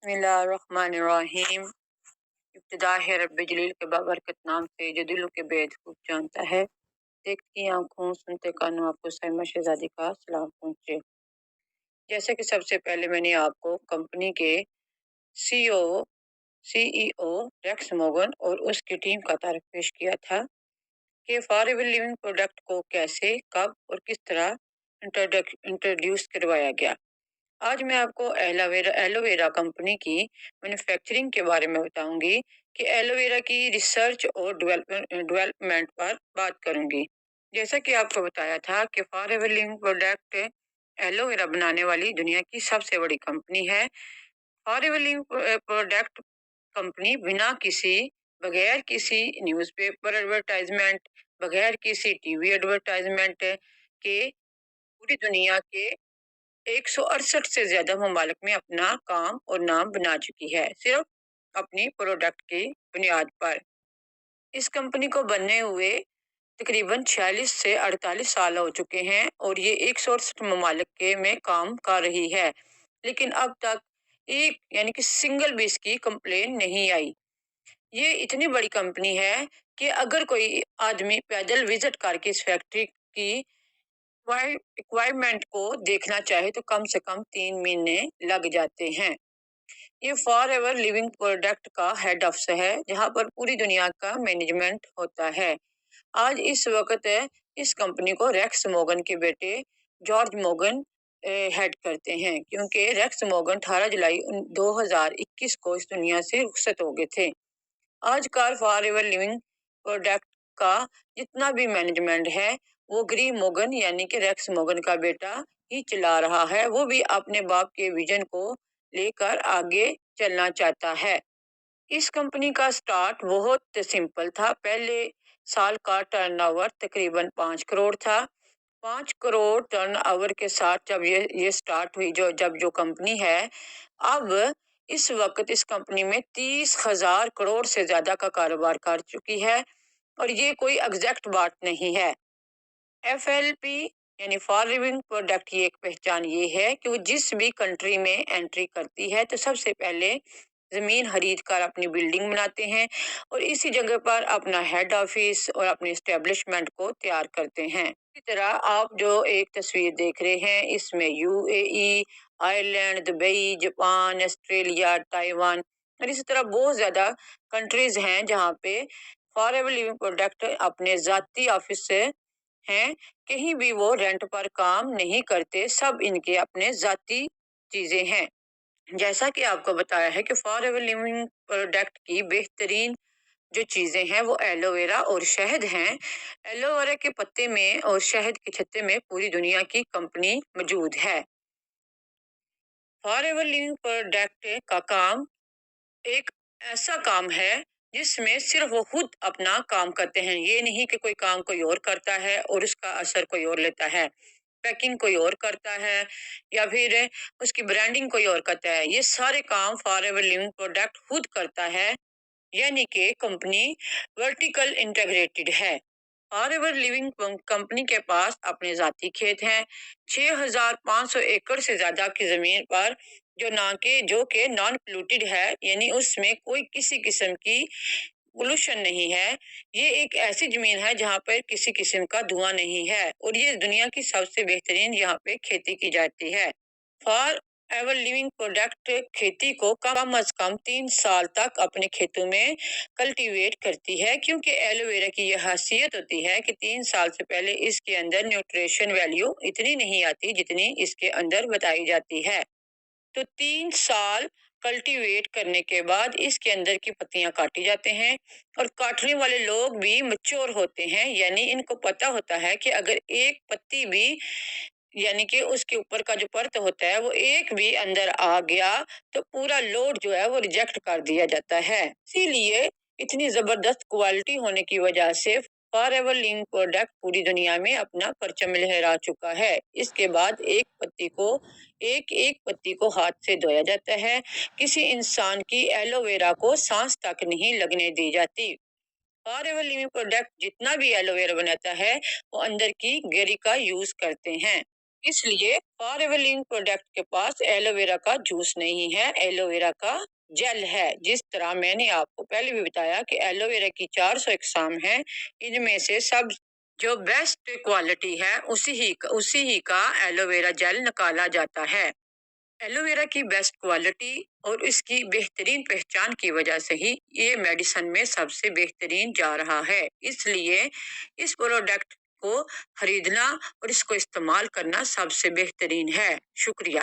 बिस्मिल्लाहिर्रहमानिर्रहीम। इब्तिदा है रब्बे जलील के बाबरकत नाम से जो दिलों के भेद खूब जानता है। देखती आंखों सुनते कानों आपको सैमा शहजादी का सलाम पहुंचे। जैसे कि सबसे पहले मैंने आपको कंपनी के सीईओ सीईओ रेक्स मोगन और उसकी टीम का तारीफ पेश किया था कि फॉरएवर लिविंग प्रोडक्ट को कैसे, कब और किस तरह इंट्रोड्यूस करवाया गया। आज मैं आपको एलोवेरा कंपनी की मैन्युफैक्चरिंग के बारे में बताऊंगी कि एलोवेरा की रिसर्च और डेवलपमेंट पर बात करूंगी। जैसा कि आपको बताया था कि फॉरएवर लिविंग प्रोडक्ट एलोवेरा बनाने वाली दुनिया की सबसे बड़ी कंपनी है। फॉरएवर लिविंग प्रोडक्ट कंपनी बगैर किसी न्यूज़पेपर एडवर्टाइजमेंट, बगैर किसी टीवी एडवर्टाइजमेंट के पूरी दुनिया के 168 से ज्यादा ममालिक में अपना काम और नाम बना चुकी है, सिर्फ अपनी प्रोडक्ट की बुनियाद पर। इस कंपनी को बनने हुए तकरीबन 46 से 48 साल हो चुके हैं और ये 168 ममालिक के में काम कर रही है, लेकिन अब तक एक यानी कि सिंगल भी इसकी कंप्लेन नहीं आई। ये इतनी बड़ी कंपनी है कि अगर कोई आदमी पैदल विजिट करके इस फैक्ट्री की रिक्वायरमेंट को देखना चाहे तो कम से कम 3 महीने लग जाते हैं। ये फॉर एवर लिविंग प्रोडक्ट का हेड ऑफिस है जहाँ पर पूरी दुनिया का मैनेजमेंट होता है। आज इस वक्त इस कंपनी को रेक्स मोगन के बेटे जॉर्ज मोगन हेड करते हैं, क्योंकि रेक्स मोगन 18 जुलाई 2021 को इस दुनिया से रुखसत हो गए थे। आज car for ever living product का जितना भी मैनेजमेंट है वो ग्री मोगन यानी कि रेक्स मोगन का बेटा ही चला रहा है। वो भी अपने बाप के विजन को लेकर आगे चलना चाहता है। इस कंपनी का स्टार्ट बहुत सिंपल था। पहले साल का टर्नओवर तकरीबन 5 करोड़ था। 5 करोड़ टर्नओवर के साथ जब ये स्टार्ट हुई, जो कंपनी है, अब इस वक्त इस कंपनी में 30,000 करोड़ से ज्यादा का कारोबार कर चुकी है। और ये कोई एग्जैक्ट बात नहीं है। FLP यानी फॉर लिविंग प्रोडक्ट की एक पहचान ये है कि वो जिस भी कंट्री में एंट्री करती है तो सबसे पहले जमीन खरीद कर अपनी बिल्डिंग बनाते हैं और इसी जगह पर अपना हेड ऑफिस और अपने एस्टेब्लिशमेंट को तैयार करते हैं। इसी तरह आप जो एक तस्वीर देख रहे हैं इसमें UAE, Ireland, Dubai, Japan, Australia, Taiwan और इसी तरह बहुत ज्यादा कंट्रीज हैं जहाँ पे फॉर एवर लिविंग प्रोडक्ट अपने जाती ऑफिस से हैं। कहीं भी वो रेंट पर काम नहीं करते, सब इनके अपने जाती चीजें हैं। जैसा कि आपको बताया है कि फॉर एवर लिविंग प्रोडक्ट की बेहतरीन जो चीजें हैं वो एलोवेरा और शहद हैं। एलोवेरा के पत्ते में और शहद के छत्ते में पूरी दुनिया की कंपनी मौजूद है। फॉर एवर लिविंग प्रोडक्ट का काम एक ऐसा काम है जिसमें सिर्फ वो खुद अपना काम करते हैं। ये नहीं कि कोई काम कोई और करता है और उसका असर कोई और लेता है। पैकिंग कोई और करता है या फिर उसकी ब्रांडिंग कोई और करता है। ये सारे काम फॉर एवर लिविंग प्रोडक्ट खुद करता है, यानी कि कंपनी वर्टिकल इंटीग्रेटेड है। फॉर एवर लिविंग कंपनी के पास अपने जाती खेत हैं। 6,500 एकड़ से ज्यादा की जमीन पर जो के नॉन पोल्यूटेड है, यानी उसमें कोई किसी किस्म की पोल्यूशन नहीं है। ये एक ऐसी जमीन है जहाँ पर किसी किस्म का धुआं नहीं है और ये दुनिया की सबसे बेहतरीन यहाँ पे खेती की जाती है। फॉर एवर लिविंग प्रोडक्ट खेती को कम अज कम 3 साल तक अपने खेतों में कल्टीवेट करती है, क्योंकि एलोवेरा की यह खासियत होती है कि 3 साल से पहले इसके अंदर न्यूट्रिशन वैल्यू इतनी नहीं आती जितनी इसके अंदर बताई जाती है। तो 3 साल कल्टीवेट करने के बाद इसके अंदर की पत्तियां काटी जाते हैं और काटने वाले लोग भी मैच्योर होते हैं, यानी इनको पता होता है कि अगर एक पत्ती भी यानी कि उसके ऊपर का जो परत होता है वो एक भी अंदर आ गया तो पूरा लोड जो है वो रिजेक्ट कर दिया जाता है। इसीलिए इतनी जबरदस्त क्वालिटी होने की वजह से फॉर एवर लिविंग प्रोडक्ट पूरी दुनिया में अपना परचम लहरा चुका है। इसके बाद एक एक पत्ती को हाथ से धोया जाता है। किसी इंसान की एलोवेरा को सांस तक नहीं लगने दी जाती। फॉर एवर लिविंग प्रोडक्ट जितना भी एलोवेरा बनाता है वो अंदर की गिरी का यूज करते हैं। اس لیے فار ایور لونگ پروڈکٹ کے پاس ایلو ویرا کا جوس نہیں ہے، ایلو ویرا کا جیل ہے۔ جس طرح میں نے آپ کو پہلے بھی بتایا کہ ایلو ویرا کی 400 اقسام ہیں، ان میں سے سب جو بیسٹ کوالٹی ہے اسی ہی کا ایلو ویرا جیل نکالا جاتا ہے۔ ایلو ویرا کی بیسٹ کوالٹی اور اس کی بہترین پہچان کی وجہ سے ہی یہ میڈیسن میں سب سے بہترین جا رہا ہے۔ اس لیے اس پروڈکٹ کو خریدنا اور اس کو استعمال کرنا سب سے بہترین ہے۔ شکریہ۔